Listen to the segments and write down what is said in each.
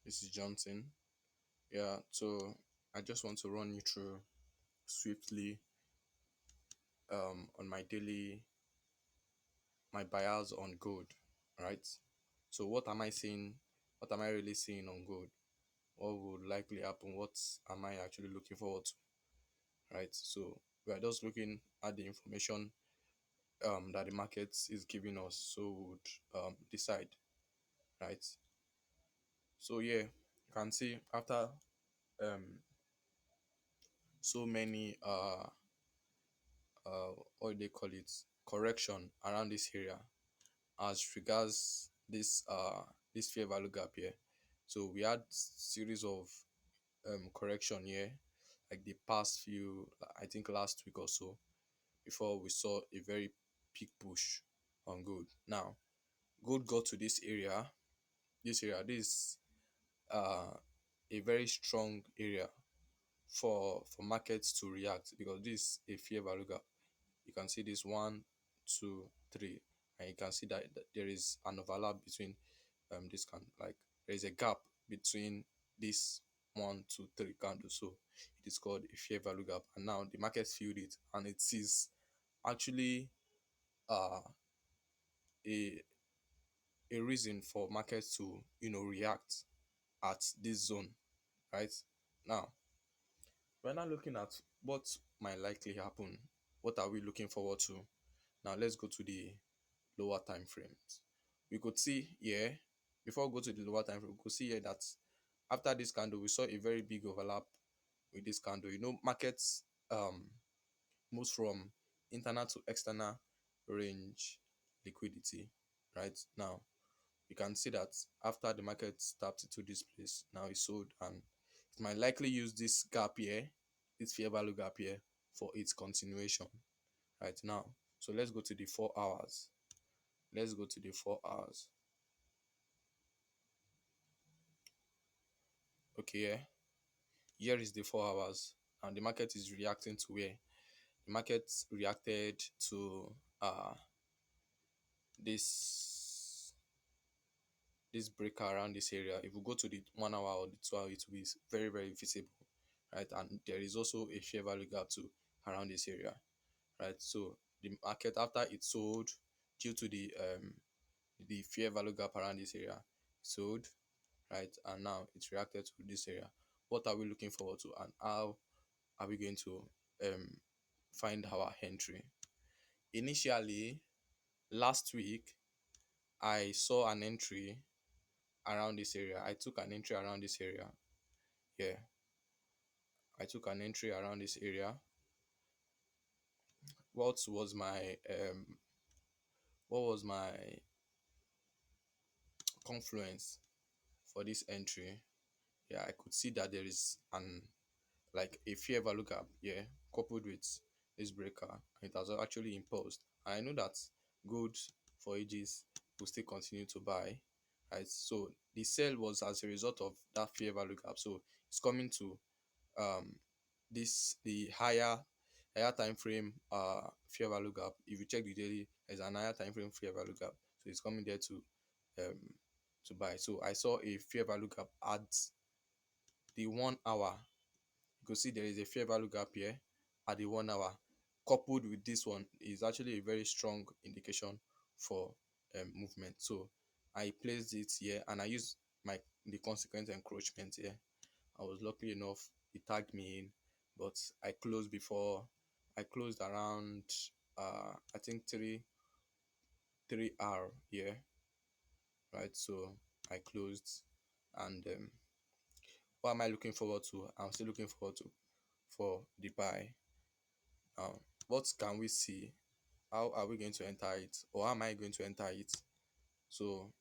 This is Johnson. Yeah, so I just want to run you through swiftly on my bias on gold, right? So what am I seeing? What am I really seeing on gold? What would likely happen? What am I actually looking forward to? Right? So we are just looking at the information that the market is giving us, so we would decide, right? So yeah, you can see after um so many what do they call it, correction around this area as regards this fair value gap here. So we had series of correction here, like the past few, I think last week or so, before we saw a very peak push on gold. Now gold got to this a very strong area for markets to react, because this is a fair value gap. You can see this one, two, three, and you can see that there is an overlap between this can like there is a gap between this one, two, three candles. So it is called a fair value gap. And now the market filled it, and it is actually a a reason for markets to react at this zone, right? Now we're not looking at what might likely happen. What are we looking forward to? Now let's go to the lower time frames. We could see here, before we go to the lower time frame, we could see here that after this candle, we saw a very big overlap with this candle. Markets moves from internal to external range liquidity. Right now, you can see that after the market tapped into this place, now it's sold, and it might likely use this gap here, this fair value gap here, for its continuation right now. So let's go to the 4 hours. Let's go to the 4 hours. Okay, yeah. Here is the 4 hours, and the market is reacting to where? The market reacted to this this breaker around this area. If we go to the 1 hour or the 2 hour, it will be very, very visible, right? And there is also a fair value gap too around this area, right? So the market, after it sold due to the fair value gap around this area, sold, right? And now it's reacted to this area. What are we looking forward to, and how are we going to um find our entry? Initially, last week, I saw an entry around this area. I took an entry around this area. Yeah, I took an entry around this area. What was my confluence for this entry? Yeah, I could see that there is an like a fair value gap, yeah, coupled with this breaker. It has actually imposed. And I know that gold for ages will still continue to buy, right? So the sell was as a result of that fair value gap. So it's coming to this the higher time frame fair value gap. If you check the daily, there's an higher time frame fair value gap. So it's coming there um to buy. So I saw a fair value gap at the 1 hour. You could see there is a fair value gap here at the 1 hour. Coupled with this one is actually a very strong indication for movement. So I placed it here, and I used the consequent encroachment here. I was lucky enough, it tagged me in, but I closed around I think 3 hour here, right? So I closed, and what am I looking forward to? I'm still looking forward to for the buy. What can we see? How are we going to enter it, or how am I going to enter it? So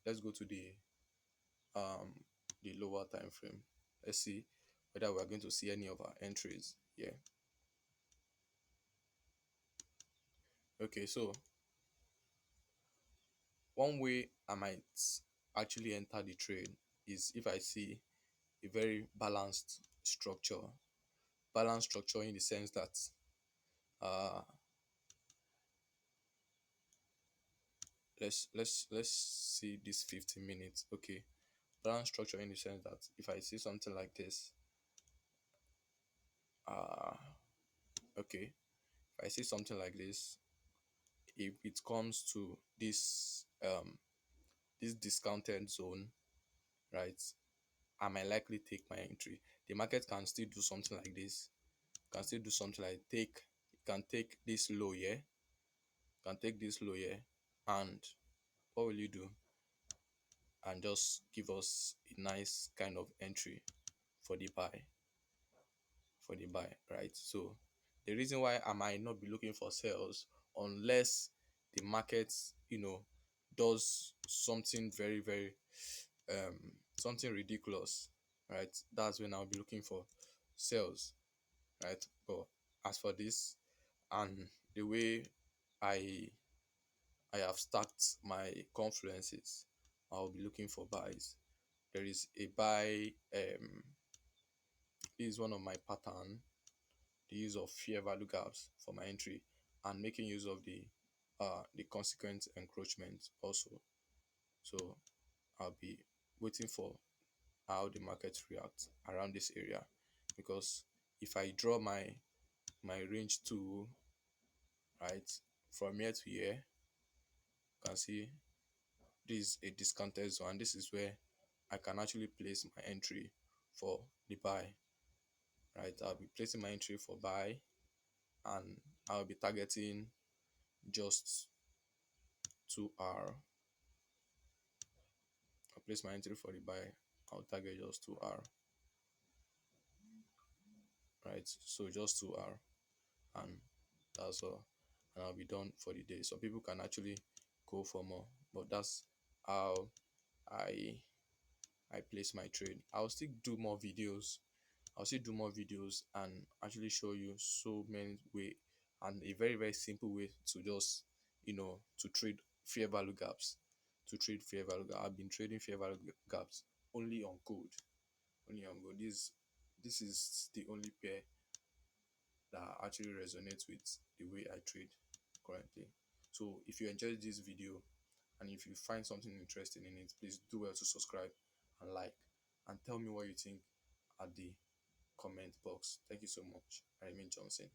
let's go to the lower time frame. Let's see whether we are going to see any of our entries here. Okay, so one way I might actually enter the trade is if I see a very balanced structure in the sense that let's see this 15 minutes. Okay, Pattern structure in the sense that if I see something like this, uh okay, if I see something like this, if it comes to this discounted zone, right, I might likely take my entry. The market can still do something like this, can still do something like take, it can take this low here, can take this low here, and what will you do? And just give us a nice kind of entry for the buy, for the buy, right? So the reason why I might not be looking for sales unless the market, does something very, very something ridiculous, right? That's when I'll be looking for sales, right? But as for this and the way I I have stacked my confluences, I'll be looking for buys. There is a buy. This is one of my pattern. The use of fair value gaps for my entry and making use of the consequent encroachment also. So I'll be waiting for how the market reacts around this area, because if I draw my range to, right, from here to here, you can see this is a discounted zone. This is where I can actually place my entry for the buy, right? I'll be placing my entry for buy, and I'll be targeting just 2R. I'll place my entry for the buy, I'll target just 2R, right? So just 2R, and that's all, and I'll be done for the day. So people can actually go for more, but that's how I I place my trade. I'll still do more videos. I'll still do more videos and actually show you so many way, and a very, very simple way to just, to trade fair value gaps. To trade fair value gap. I've been trading fair value gaps only on gold. Only on gold. This is the only pair that actually resonates with the way I trade currently. So if you enjoyed this video and if you find something interesting in it, please do well to subscribe and like, and tell me what you think at the comment box. Thank you so much. I remain Johnson.